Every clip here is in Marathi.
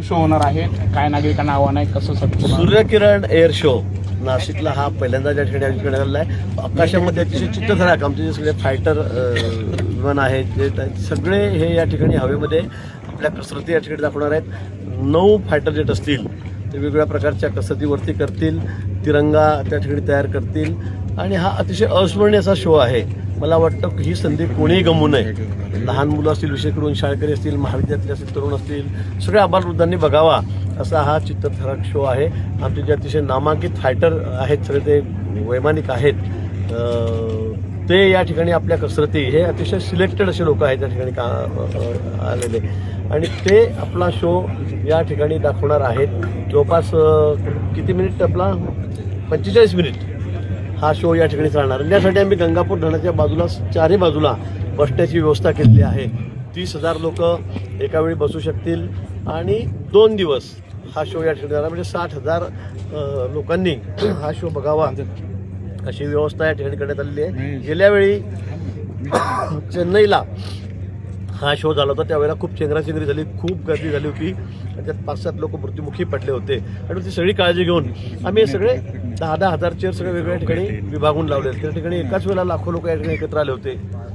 शो होणार आहे, काय नागरिकांना आव्हान आहे, कसं संपूर्ण सूर्यकिरण एअर शो नाशिकला हा पहिल्यांदा या ठिकाणी आयोजित करण्यात आलेला आहे. आकाशामध्ये अतिशय चित्तधराक आमचे जे सगळे फायटर विमान आहेत जे सगळे हे या ठिकाणी हवेमध्ये आपल्या कसरती या ठिकाणी दाखवणार आहेत. 9 फायटर जेट असतील ते वेगवेगळ्या प्रकारच्या कसरतीवरती करतील, तिरंगा त्या ठिकाणी तयार करतील आणि हा अतिशय अविस्मरणीय असा शो आहे. मला वाटतं की ही संधी कोणीही गमवू नये. लहान मुलं असतील, विशेष करून शाळकरी असतील, महाविद्यालयातले असतील, तरुण असतील, सगळ्या आबालवृद्धांनी बघावा असा हा चित्तथरारक शो आहे. आमचे जे अतिशय नामांकित फायटर आहेत, सगळे ते वैमानिक आहेत, ते या ठिकाणी आपल्या कसरती हे अतिशय सिलेक्टेड असे लोक आहेत त्या ठिकाणी आलेले आणि ते आपला शो या ठिकाणी दाखवणार आहेत. जवळपास किती मिनिट आपला 45 मिनिट हा शो या ठिकाणी चालणार. यासाठी आम्ही गंगापूर धरणाच्या बाजूला चारही बाजूला बसण्याची व्यवस्था केलेली आहे. 30,000 लोक एकावेळी बसू शकतील आणि 2 दिवस हा शो या ठिकाणी झाला, म्हणजे 60,000 लोकांनी हा शो बघावा अशी व्यवस्था या ठिकाणी करण्यात आलेली आहे. गेल्या वेळी चेन्नईला हा शो झाला होता, त्यावेळेला खूप चेंगराचेंगरी झाली, खूप गर्दी झाली होती आणि त्यात 5-7 लोक मृत्युमुखी पडले होते आणि ती सगळी काळजी घेऊन आम्ही हे सगळे 10,000 चेअर सगळे वेगवेगळ्या ठिकाणी विभागून लावले. त्या ठिकाणी एकाच वेळेला लाखो लोक या ठिकाणी एकत्र आले होते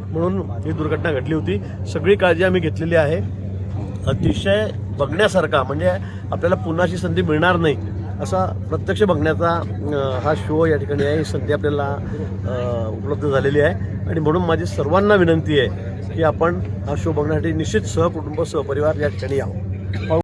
म्हणून ही दुर्घटना घडली होती. सगळी काळजी आम्ही घेतलेली आहे. अतिशय बघण्यासारखा, म्हणजे आपल्याला पुन्हा अशी संधी मिळणार नाही असा प्रत्यक्ष बघण्याचा हा शो या ठिकाणी आहे. ही संधी आपल्याला उपलब्ध झालेली आहे आणि म्हणून माझी सर्वांना विनंती आहे की आपण हा शो बघण्यासाठी निश्चित सहकुटुंब सहपरिवार या ठिकाणी यावं.